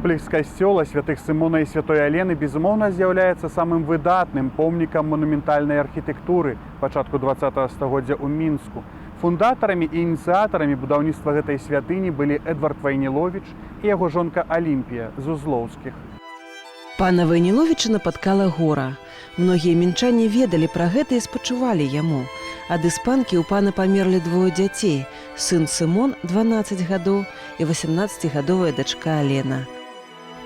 Комплекс касцёла святых Сымона і святой Алены, безумоўна, з'яўляецца самым выдатным помнікам манументальнай архітэктуры пачатку 20-го стагоддзя ў Мінску. Фундатарамі і ініцыятарамі будаўніцтва гэтай святыні былі Эдвард Вайніловіч і яго жонка Алімпія з Узлоўскіх. Пана Вайніловіча напаткала гора. Многія мінчане ведалі пра гэта і спачувалі яму. Ад іспанкі ў пана памерлі двое дзяцей. Сын Сымон, 12 гадоў, і 18-гадовая дачка Алена.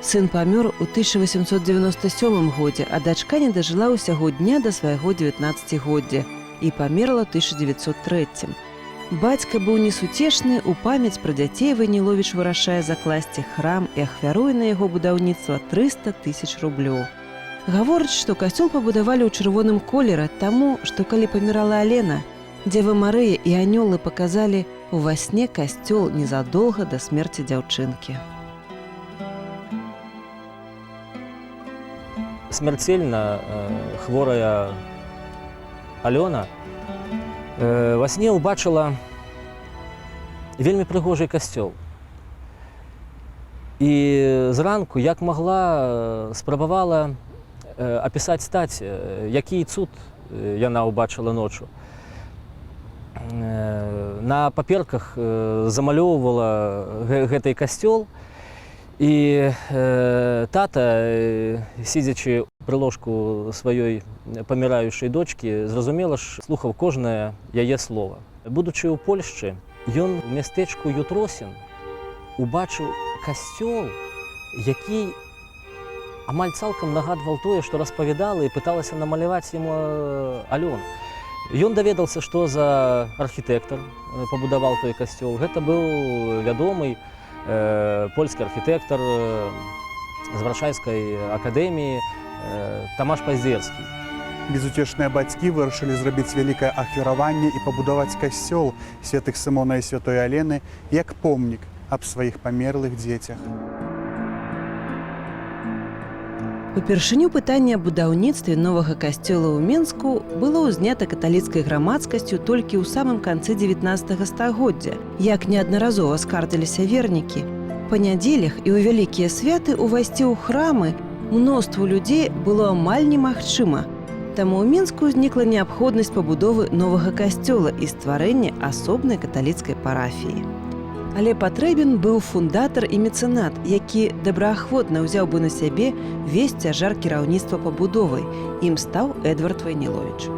Сын памёр у 1897 годзе, а дачка не дажыла ўсяго дня да свайго 19-годдзя і памерла ў 1903. Бацька быў несуцешны, у памяць пра дзяцей Вайніловіч вырашае закласці храм і ахвяруе на яго будаўніцтва 300 000 рублёў. Гаворыць, што касцёл пабудавалі ў чырвоным колеры, таму, што калі памірала Алена, Дзева Марыя і анёлы паказалі ува сне касцёл незадолга да смерці дзяўчынкі. Смерцельна хворая Алёна во сне убачыла вельмі прыгожы касцёл. І зранку, як магла, спрабавала апісаць стаць, які цуд яна ўбачыла ночу. На паперках замалёўвала гэты касцёл, і тата, сидячи пры ложку сваёй паміраючай дочкі, зразумела ж, слухаў кожнае яе слова. Будучы ў Польшчы, ён у мястэчку Ютросін убачыў касцёл, які амаль цалкам нагадваў тое, што распавядала і пыталася намаляваць яму Алёна. Ён даведаўся, што за архітэктар пабудаваў той касцёл. Гэта быў вядомы польскі архітэктар з Варшайскай акадэміі Тамаш Пайздзерскі. Безутешныя бацькі вырашылі зрабіць вялікае ахвяраванне і пабудаваць касцёл святых Сымона і святой Алены як помнік аб сваіх памерлых дзецях. Упершыню пытанне аб будаўніцтве новага касцёла ў Мінску было ўзнята каталіцкай грамадскасцю толькі ў самым канцы 19 стагоддзя, як неаднаразова скардзіліся вернікі. Па нядзелях і ў вялікія святы ўвайсці ў храмы мноству людзей было амаль немагчыма. Таму ў Мінску ўзнікла неабходнасць пабудовы новага касцёла і стварэння асобнай каталіцкай парафіі. Але патрэбен быў фундатар і мецэнат, які добраахвотна ўзяў бы на сябе весь цяжар кіраўніцтва пабудовай. Ім стаў Эдвард Вайніловіч.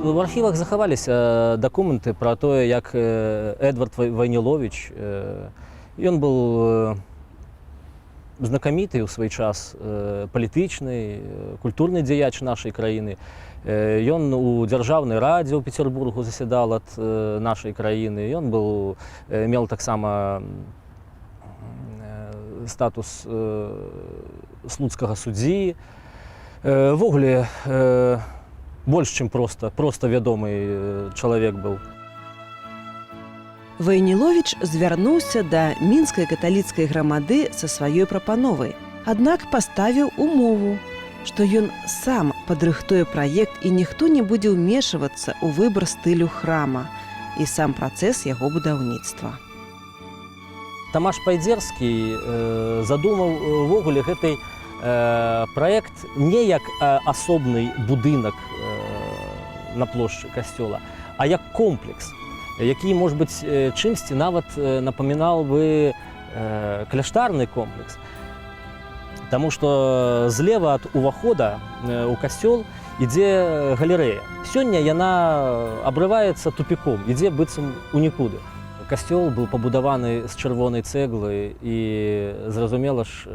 В архівах захаваліся дакументы пра тое, як Эдвард Вайніловіч, ён быў знакаміты ў свой час палітычны, культурны дзеяч нашай краіны. Ён у дзяржаўнай радзе ў Петербургу засядал ад нашай краіны. Ён меў таксама статус слуцкага суддзі. Ввогуле, больш, чым проста вядомы чалавек быў. Вайніловіч звярнуўся да мінскай каталіцкай грамады са сваёй прапановай, аднак паставіў умову, што ён сам падрыхтуе праект і ніхто не будзе ўмешвацца ў выбар стылю храма і сам працэс яго будаўніцтва. Тамаш Пайдзерскі задумаў увогуле гэты праект не як асобны будынак на плошчы касцёла, а як комплекс, які, можа быць, чымсьці нават напамінаў бы кляштарны комплекс. Таму што злева ад увахода ў касцёл ідзе галерэя. Сёння яна абрываецца тупіком, ідзе быццам у нікуды. Касцёл быў пабудаваны з чырвонай цэглы і, зразумела ж,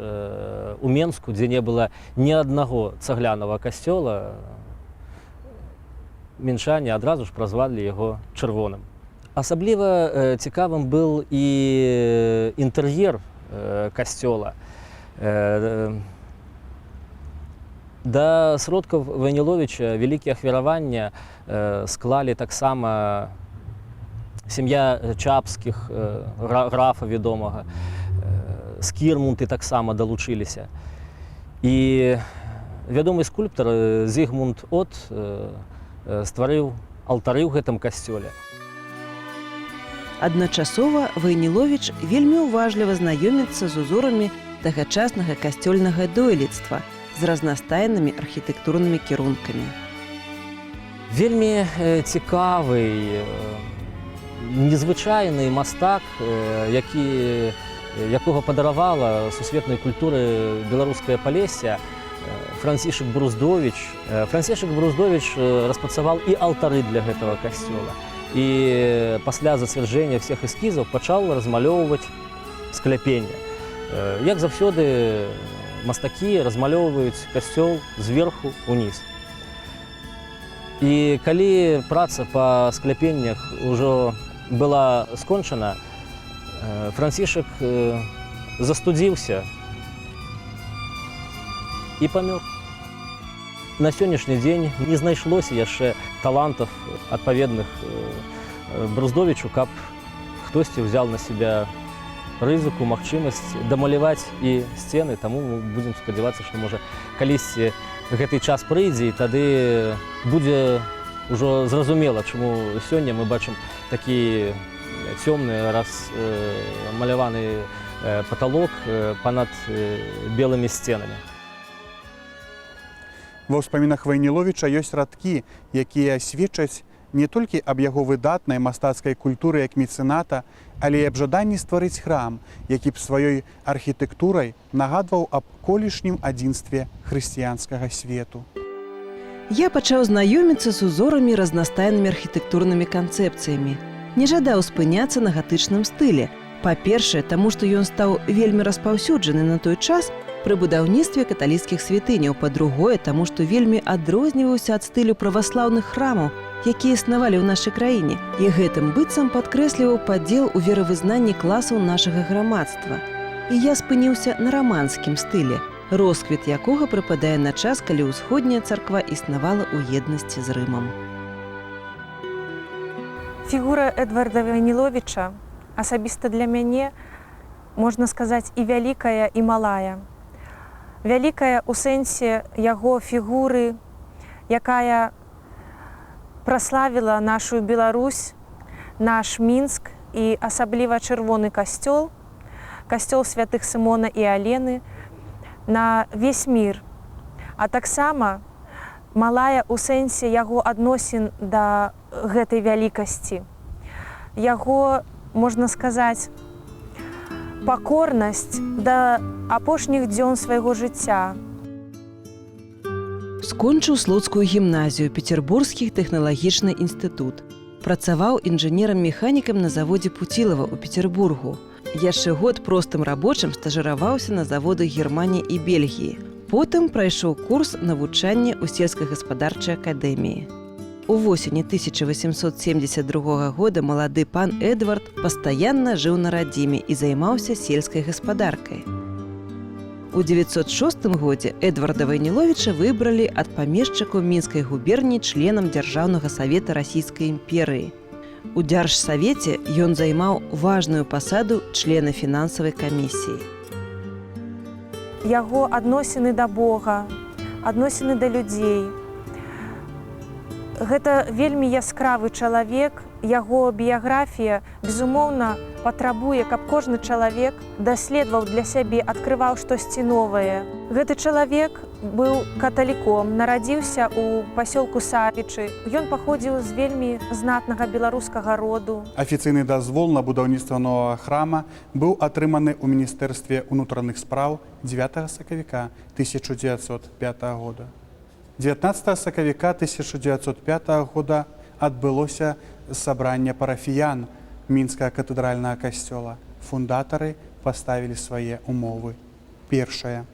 у Менску, дзе не было ні аднаго цаглянага касцёла, мінчане адразу ж празвалі яго чырвоным. Асабліва цікавым быў і інтэр'ер касцёла. Да сродкаў Вайніловіча вялікія ахвяравання склалі таксама сям'я Чапскіх, графа вядомага, Скірмунты таксама далучыліся. І вядомы скульптар Зігмунд От стварыў алтары ў гэтым касцёле. Адначасова Вайніловіч вельмі уважліва знаёміцца з узорамі тагачаснага касцёльнага дойлідства з разнастайнымі архітэктурнымі кірункамі. Вельмі цікавий, незвичайний мастак, якого падаравала сусветнай культуры беларускае Палесся, Францішак Бруздовіч. Францішак Бруздовіч распрацаваў і алтары для гэтага касцёла. І пасля зацвярджэння всех эскізаў пачаў размалёўваць скляпенне. Як заўсёды мастакі размалёўваюць касцёл зверху ўніз. І калі праца па скляпеннях ужо была скончана, Францішак застудзіўся і памёр. На сённяшні дзень не знайшлося яшчэ талантаў адпаведных Бруздовічу, каб хтосьці ўзяў на себя рызыку, магчымасць дамаляваць і сцены, таму мы будзем спадзявацца, што можа калісьці гэты час прыйдзе, і тады будзе ўжо зразумела, чаму сёння мы бачым такі цёмны размаляваны паталок панад белымі сценамі. Ва ўспамінах Вайніловіча ёсць радкі, якія сведчаць не толькі аб яго выдатнай мастацкай культуры як мецэната, але і аб жаданні стварыць храм, які б сваёй архітэктурай нагадваў аб колішнім адзінстве хрысціянскага свету. Я пачаў знаёміцца з узорамі разнастайнымі архітэктурнымі канцэпцыямі. Не жадаў спыняцца на гатычным стылі. Па-першае, таму што ён стаў вельмі распаўсюджаны на той час пры будаўніцтве каталіцкіх святыняў. Па-другое, таму што вельмі адрозніваўся ад стылю праваслаўных храмаў, якія існавалі ў нашай краіне, і гэтым быццам падкрэсліваў падзел у веравызнанні класаў нашага грамадства. І я спыніўся на раманскім стылі, росквіт якога прыпадае на час, калі ўсходняя царква існавала ў еднасці з Рымам. Фігура Эдварда Вайніловіча асабіста для мяне, можна сказаць, і вялікая, і малая. Вялікая ў сэнсе яго фігуры, якая праславіла нашу Беларусь, наш Мінск і асабліва чырвоны касцёл, касцёл святых Сымона і Алены на весь мір. А таксама малая ў сэнсе яго адносін да гэтай вялікасці. Яго, можна сказаць, пакорнасць да апошніх дзён свайго жыцця. Скончыў слуцкую гімназію, Петербургскі тэхналагічны інстытут. Працаваў інжынерам-механікам на заводзе Пуцілава ў Петербургу. Яшчэ год простым рабочым стажыраваўся на заводах Германіі і Бельгіі. Потым прайшоў курс навучання ў сельскагаспадарчай акадэміі. У восені 1872 года малады пан Эдвард пастаянна жыў на радзіме і займаўся сельскай гаспадаркай. У 906 годзе Эдварда Вайніловіча выбралі ад памешчыкаў Мінскай губерніі членам Дзяржаўнага савета Расійскай імперыі. У Дзяржсавеце ён займаў важную пасаду члена фінансавай камісіі. Яго адносіны да Бога, адносіны да людзей. Гэта вельмі яскравы чалавек, яго біяграфія, безумоўна, патрабуе, каб кожны чалавек даследаваў для сябе, адкрываў штосьці новае. Гэты чалавек быў каталіком, нарадзіўся ў пасёлку Савічы. Ён паходзіў з вельмі знатнага беларускага роду. Афіцыйны дазвол на будаўніцтва новага храма быў атрыманы ў Міністэрстве ўнутраных спраў 9 сакавіка 1905 года. 19 сакавіка 1905 года адбылося сабранне парафіян Мінскага катэдральнага касцёла. Фундатары паставілі свае умовы. Першае.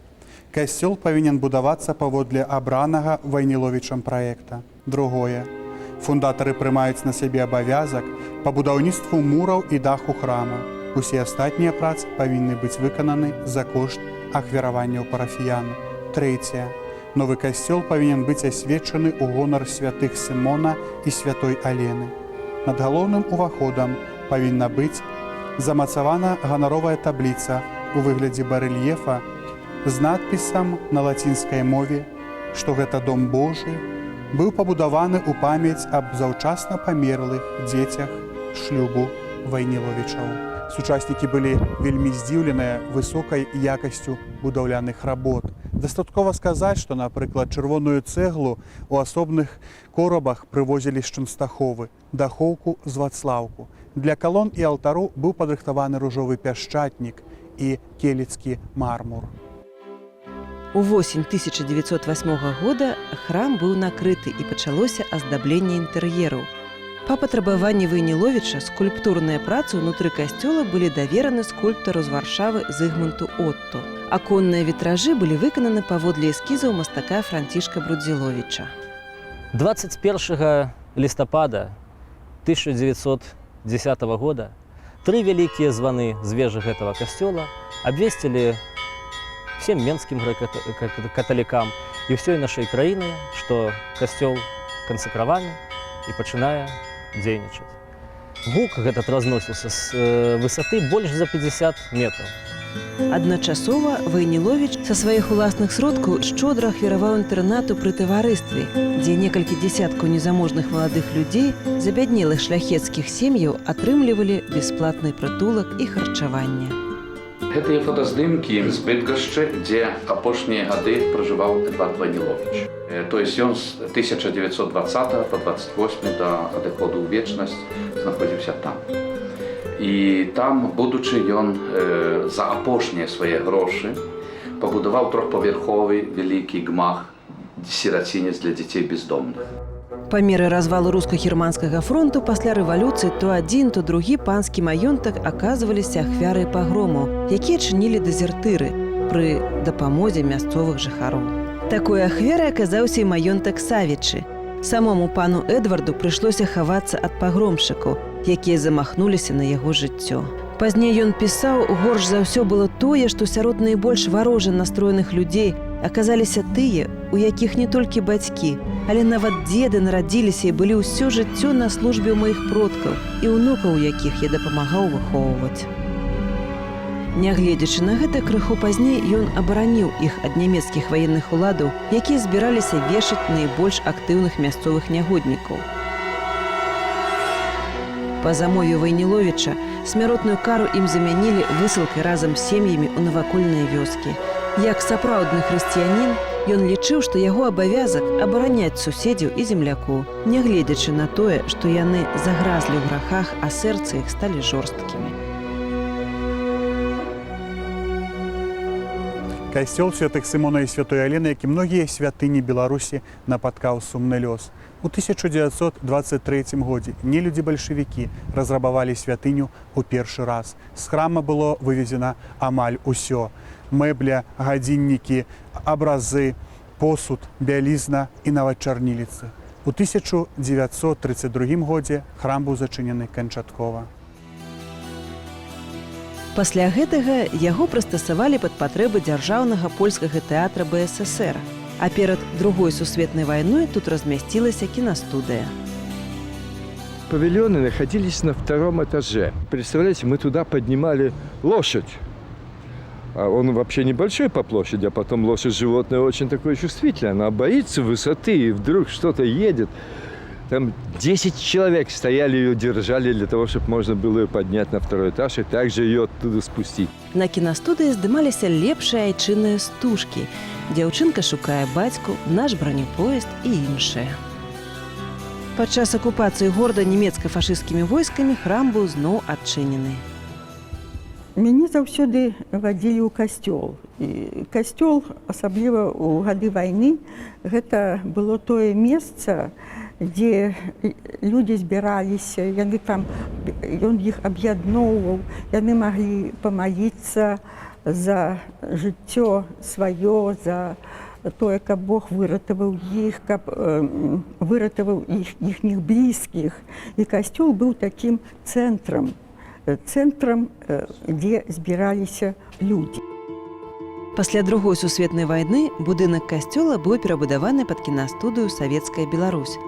Касцёл павінен будавацца паводле абранага Вайніловічам праекта. Другое. Фундатары прымаюць на сябе абавязак па будаўніцтву мураў і даху храма. Усе астатнія працы павінны быць выкананы за кошт ахвяраванняў парафіян. Трэцяе. Новы касцёл павінен быць асвечаны ў гонар святых Сымона і святой Алены. Над галоўным уваходам павінна быць замацавана ганаровая табліца у выглядзе барэльефа з надпісам на лацінскай мове, што гэта дом Божы быў пабудаваны ў памяць аб заўчасна памерлых дзецях шлюбу Вайніловічаў. Сучаснікі былі вельмі здзіўленыя высокай якасцю будаўляных работ. Дастаткова сказаць, што, напрыклад, чырвоную цэглу у асобных корабах прывозілі з Чэнстаховы, дахоўку з Вацлаўку. Для калон і алтару быў падрыхтаваны ружовы пясчатнік і келецкі мармур. Увосень 1908 года храм быў накрыты і пачалося аздабленне інтэр'ераў. Па патрабаванні Вайніловіча скульптурныя працы ўнутры касцёла былі давераны скульптару з Варшавы Зыгмунту Отто. Аконныя вітражы былі выкананы паводле эскізаў мастака Францішка Брудзіловіча. 21 лістапада 1910 года 3 вялікія званы з вежы гэтага касцёла абвесцілі всем менскім каталікам і ўсёй нашай краіны, што касцёл кансакраваны і пачынае дзейнічаць. Гук гэтат разносіўся з высоты больш за 50 метраў. Адначасова Вайніловіч са сваіх уласных сродкаў шчодра ахвяраваў інтэрнату пры таварыстве, дзе некалькі дзесяткаў незаможных маладых людзей з абяднелых шляхецкіх сем'яў атрымлівалі бясплатны прытулак і харчаванне. Гэтыя фотаздымкі з Быдгашчы, дзе апошнія гады пражываў Эдвард Вайніловіч. То есть ён з 1920 по 28 да адыходу ў вечнасць знаходзіўся там. І там, будучы, ён за апошнія свае грошы пабудаваў трохпавярховы вялікі гмах сірацінец для дзяцей бездомных. Па меры развалу руска-германскага фронту пасля рэвалюцыі то адзін, то другі панскі маёнтак аказваліся ахвярай пагромаў, якія чынілі дэзертыры пры дапамозе мясцовых жыхароў. Такой ахвярай аказаўся і маёнтак Савічы. Самому пану Эдварду прыйшлося хавацца ад пагромшчыкаў, якія замахнуліся на яго жыццё. Пазней ён пісаў, горш за ўсё было тое, што сярод найбольш варожа настроеных людзей аказаліся тыя, у якіх не толькі бацькі, але нават дзеды нарадзіліся і былі ўсё жыццё на службе ў маіх продкаў і ўнукаў, якіх я дапамагаў выхоўваць. Нягледзячы на гэта, крыху пазней ён абараніў іх ад нямецкіх ваенных уладаў, якія збіраліся вешаць найбольш актыўных мясцовых нягоднікаў. Па замове Вайніловіча смяротную кару ім замянілі высылкай разам з сем'ямі ў навакольныя вёскі. Як сапраўдны хрысціянін, ён лічыў, што яго абавязак абараняць суседзяў і землякоў, нягледзячы на тое, што яны загразлі ў грахах, а сэрцы іх сталі жорсткімі. Касцёл святых Сымона і святой Алены, як і многія святыні Беларусі, напаткаў сумны лёс. У 1923 годзе нелюдзі-бальшавікі разрабавалі святыню ў першы раз. З храма было вывезена амаль усё: мэбля, гадзіннікі, абразы, посуд, бялізна і нават чарніліцы. У 1932 годзе храм быў зачынены канчаткова. Пасля гэтага яго прыстасавалі пад патрэбы дзяржаўнага польскага тэатра БССР, а перад Другой сусветнай вайной тут размясцілася киностудия. Павильоны находились на 2-м этаже. Представляете, мы туда поднимали лошадь. А он вообще небольшой по площади, а потом лошадь животное очень такое чувствительное. Она боится высоты, и вдруг что-то едет. Там 10 человек стояли, ее держали для того, чтобы можно было ее поднять на 2-й этаж и также ее оттуда спустить. На киностудии здымаліся лепшыя айчынныя стужкі. Дзяўчынка шукае бацьку, наш бронепоезд і іншае. Падчас акупацыі горада нямецка-фашысцкімі войскамі храм быў зноў адчынены. Мяне заўсёды вадзілі ў касцёл. І касцёл, асабліва ў гады вайны, гэта было тое месца, дзе людзі збіраліся, ён іх аб'ядноўваў, яны маглі памаліцца за жыццё сваё, за тое, каб Бог выратаваў іх, каб выратаваў іхніх блізкіх. І касцёл быў такім цэнтрам, дзе збіраліся людзі. Пасля Другой сусветнай вайны будынак касцёла быў перабудаваны пад кінастудыю «Савецкая Беларусь».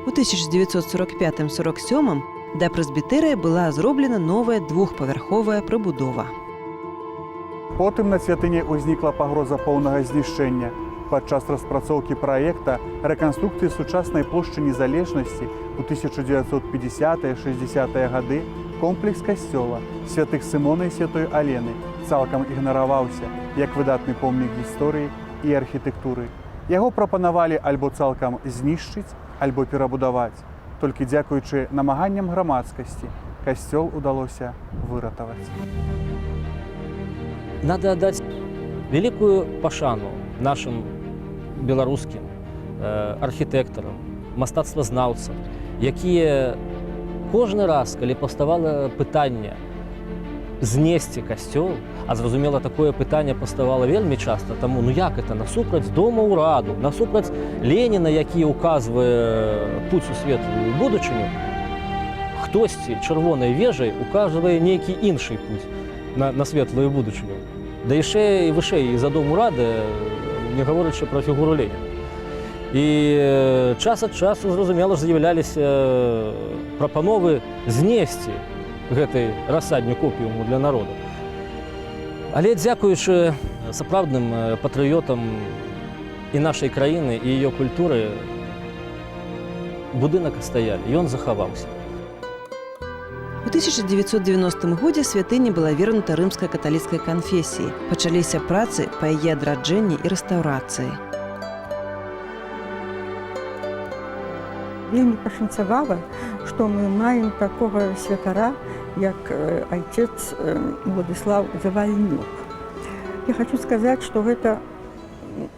У 1945-47 да прэзбітэрыя была зроблена новая двухпавярховая прыбудова. Потым на святыні ўзнікла пагроза поўнага знішчэння. Падчас распрацоўкі праекта рэканструкцыі сучаснай плошчы Незалежнасці ў 1950-60-е гады комплекс касцёла святых Сымона і святой Алены цалкам ігнараваўся як выдатны помнік гісторыі і архітэктуры. Яго прапанавалі альбо цалкам знішчыць, альбо перабудаваць. Толькі дзякуючы намаганням грамадскасці касцёл удалося выратаваць. Надо отдать великую пашану нашим беларускім архітэктарам, мастацтвазнаўцам, якія кожны раз, калі паўставала пытанне знесці касцёл, а зразумела, такое пытанне паўставала вельмі часта, таму як это насупраць дома ўраду, насупраць Леніна, які указвае путь у светлую будучыню, хтосьці чырвонай вежай указвае нейкі іншы путь на светлую будучыню. Да яшчэ і вышэй за дом урады, не гаворачы пра фігуру Леніна. І час ад часу, зразумела, з'яўляліся прапановы знесці гэты рассаднік опіуму для народу. Але дзякуючы сапраўдным патрыётам і нашай краіны, і яе культуры, будынак стаялі, ён захаваўся. У 1990 годзе святыня была вернута рымскай каталіцкай канфесіі. Пачаліся працы па яе адраджэнні і рэстаўрацыі. Вельмі пашанцавала, што мы маем такога святара, як отец Владислав Завальнюк. Я хочу сказаць, што гэта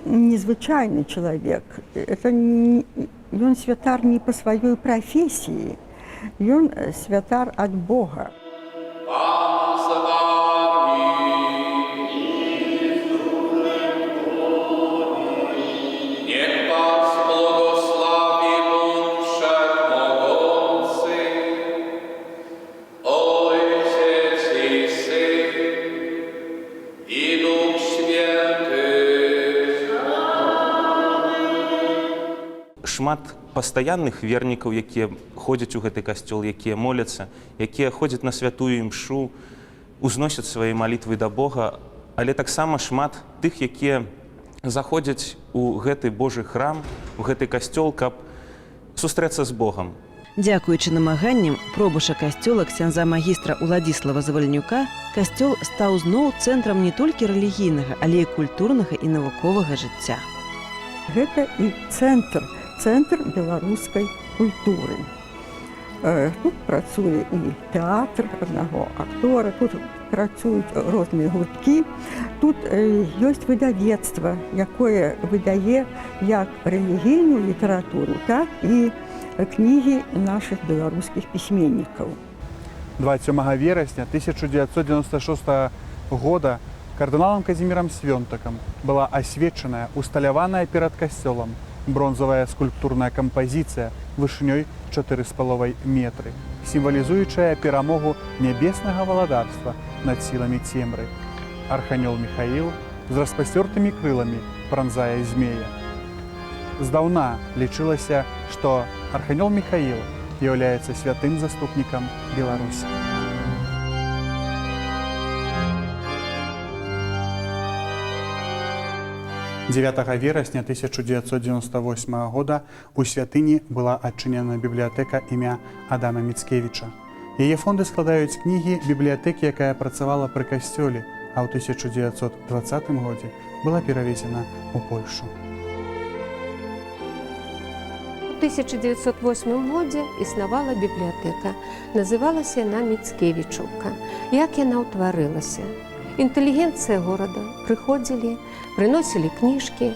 незвычайны чалавек. Ён святар не па сваёй прафесіі, ён святар ад Бога. Шмат пастаянных вернікаў, якія ходзяць у гэты касцёл, якія моляцца, якія ходзяць на святую імшу, узносяць свае малітвы да Бога, але таксама шмат тых, якія заходзяць у гэты Божы храм, у гэты касцёл, каб сустрэцца з Богам. Дзякуючы намаганням пробуша касцёла ксяндза магістра Уладзіслава Завальнюка, касцёл стаў зноў цэнтрам не толькі рэлігійнага, але і культурнага і навуковага жыцця. Гэта і цэнтр беларускай культуры. Тут працуе і тэатр аднаго актора, тут працуюць розныя гурткі. Тут ёсць выдавецтва, якое выдае як рэлігійную літаратуру, так і кнігі нашых беларускіх пісьменнікаў. 27 верасня 1996 года кардыналам Казімірам Свёнтакам была асвечаная, усталяваная перад касцёлам бронзавая скульптурная кампазіцыя вышынёй 4,5 метры, сімвалізуючая перамогу нябеснага валадарства над сіламі цемры. Арханёл Міхаіл з распасцёртымі крыламі пранзае змея. Здаўна лічылася, што Арханёл Міхаіл з'яўляецца святым заступнікам Беларусі. 9 верасня 1998 года у святыні была адчынена бібліятэка імя Адама Міцкевіча. Яе фонды складаюць кнігі бібліятэкі, якая працавала пры касцёле, а ў 1920 годзе была перавезена ў Польшу. У 1908 годзе існавала бібліятэка. Называлася яна Міцкевічаўка. Як яна ўтварылася? Інтэлігенцыя горада прыходзілі, прыносілі кніжкі,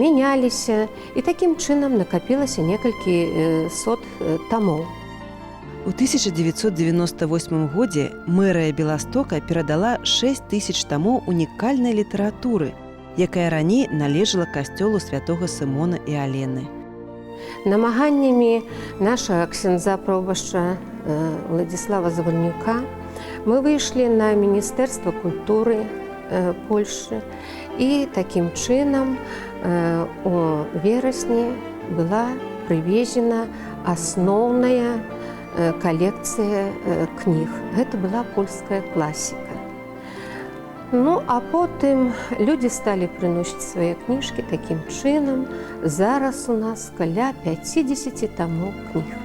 мяняліся, і такім чынам накапілася некалькі сот тамоў. У 1998 годзе мэрыя Беластока перадала 6 тысяч тамоў унікальнай літаратуры, якая раней належала касцёлу святога Сымона і Алены. Намаганнямі нашага ксяндза пробашча Владзіслава Завальнюка мы выйшлі на Міністэрства культуры Польшы, і такім чынам у верасні была прывезена асноўная калекцыя кніг. Гэта была польская класіка. Ну, а потым людзі сталі прыносіць свае кніжкі такім чынам. Зараз у нас каля 50 тамоў кніг.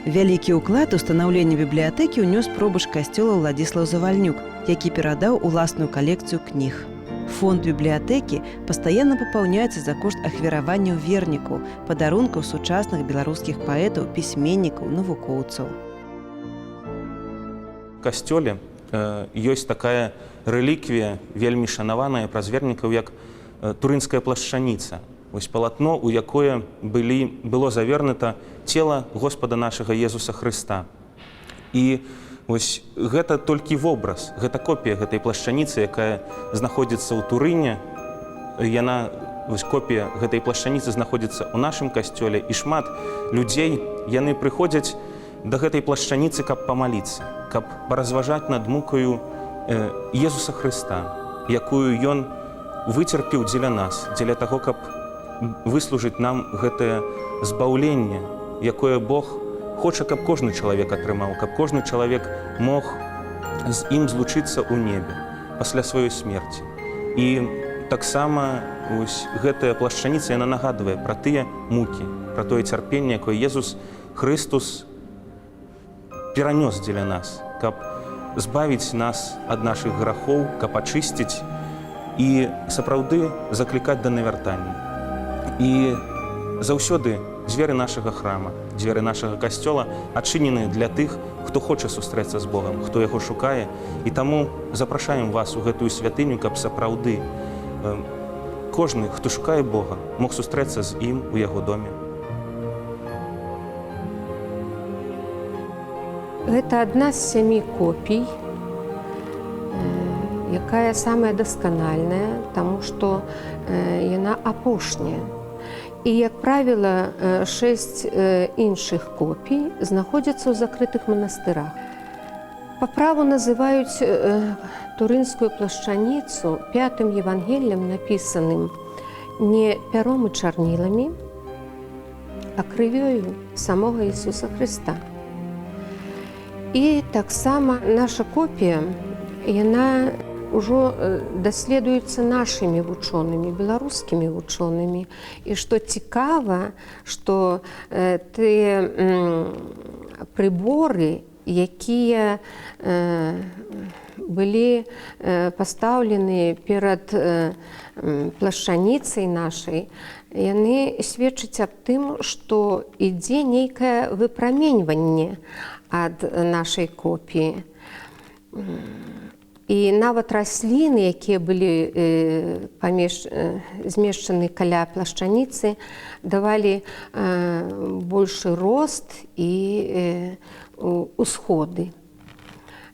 Вялікі ўклад у станаўленне бібліятэкі ўнёс пробыш касцёла Ўладзіслаў Завальнюк, які перадаў уласную калекцыю кніг. Фонд бібліятэкі пастаянна папаўняецца за кошт ахвяраванняў вернікаў, падарункаў сучасных беларускіх паэтаў, пісьменнікаў, навукоўцаў. В касцёле ёсць такая рэліквія, вельмі шанаваная праз вернікаў, як турынская плашчаніца. Вось палатно, у якое было завернута цела Господа нашага Езуса Хрыста. І вось гэта толькі вобраз, гэта копія гэтай плашчаніцы, якая знаходзіцца ў Турыне. Яна, вось копія гэтай плашчаніцы знаходзіцца ў нашым касцёле, і шмат людзей, яны прыходзяць да гэтай плашчаніцы, каб памаліцца, каб паразважаць над мукаю Езуса Хрыста, якую Ён выцерпеў дзеля нас, дзеля таго, каб выслужыць нам гэтае збаўленне, якое Бог хоча, каб кожны чалавек атрымаў, каб кожны чалавек мог з ім злучыцца ў небе пасля сваёй смерці. І таксама гэтая плашчаніца, яна нагадвае пра тыя мукі, пра тое цярпенне, якое Езус Хрыстус перанёс дзеля нас, каб збавіць нас ад нашых грахоў, каб ачысціць і сапраўды заклікаць да навяртання. І заўсёды дзверы нашага храма, дзверы нашага касцёла адчынены для тых, хто хоча сустрэцца з Богам, хто яго шукае. І таму запрашаем вас у гэтую святыню, каб сапраўды кожны, хто шукае Бога, мог сустрэцца з ім у яго доме. Гэта адна з 7 копій, якая самая дасканальная, таму што яна апошняя. І, як правіла, 6 іншых копій знаходзяцца ў закрытых манастырах. Па праву называюць турынскую плашчаніцу 5-м Евангеліем, напісаным не пяром і чарніламі, а крывёю самога Ісуса Хрыста. І таксама наша копія, яна ўжо даследуецца нашымі вучонымі, беларускімі вучонымі. І што цікава, што тыя прыборы, якія былі пастаўлены перад плашчаніцай нашай, яны сведчаць аб тым, што ідзе нейкае выпраменьванне ад нашай копіі. І нават расліны, якія былі змешчаны каля плашчаніцы, давалі большы рост і усходы.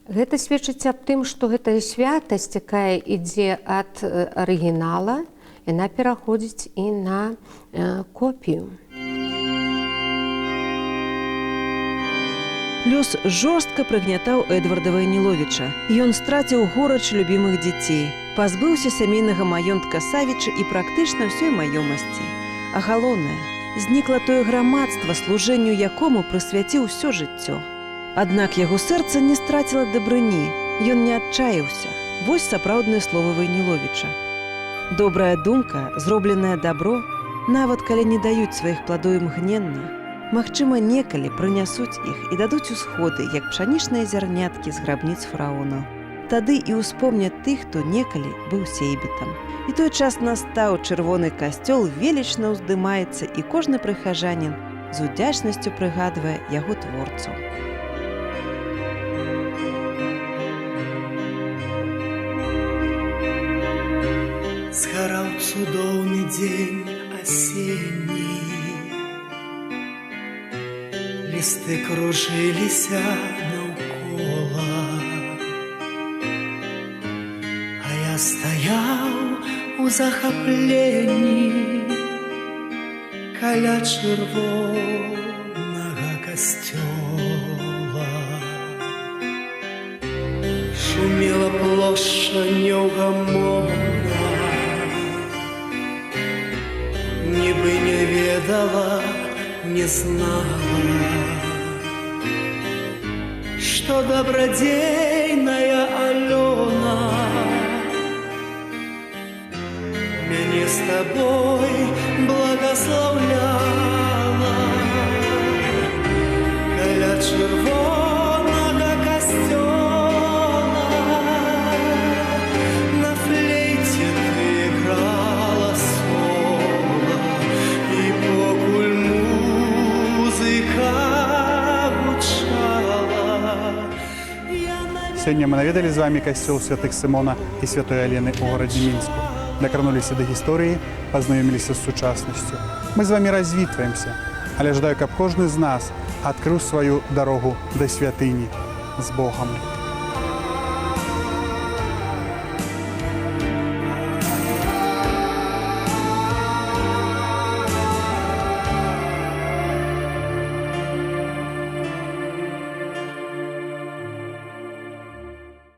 Гэта сведчыць аб тым, што гэтая святасць, якая ідзе ад арыгінала, яна пераходзіць і на копію. Лёс жорстка прыгнятаў Эдварда Вайніловіча. Ён страціў горыч любімых дзяцей, пазбыўся сямейнага маёнтка Савіча і практычна ўсёй маёмасці. А галоўнае, знікла тое грамадства, служэнню якому прысвяціў усё жыццё. Аднак яго сэрца не страціла дабрыні, ён не адчаіўся. Вось сапраўдныя словы Вайніловіча. Добрая думка, зробленае дабро, нават калі не даюць сваіх пладоў імгненна, магчыма, некалі прынясуць іх і дадуць усходы, як пшанічныя зярняткі з грабніц фараонаў. Тады і ўспомняць тых, хто некалі быў сейбітам. І той час настаў, чырвоны касцёл велічна ўздымаецца, і кожны прыхажанін з удзячнасцю прыгадвае яго творцу. Згараў цудоўны дзень асенні, лісты кружыліся наўкола, а я стаяў у захапленні каля чырвонага касцёла. Шумела плошча неўгамонна, нібы не ведала, не знала, што дабрадзейная Алёна мяне з табой благаслаўляла. Каля Сёння мы наведали з вами касцёл святых Сымона і святой Алены ў горадзе Мінску. Дакрануліся да гісторыі, пазнаёміліся з сучаснасцю. Мы з вами развітваемся, але жадаю, каб кожны з нас адкрыў сваю дарогу да святыні з Богам.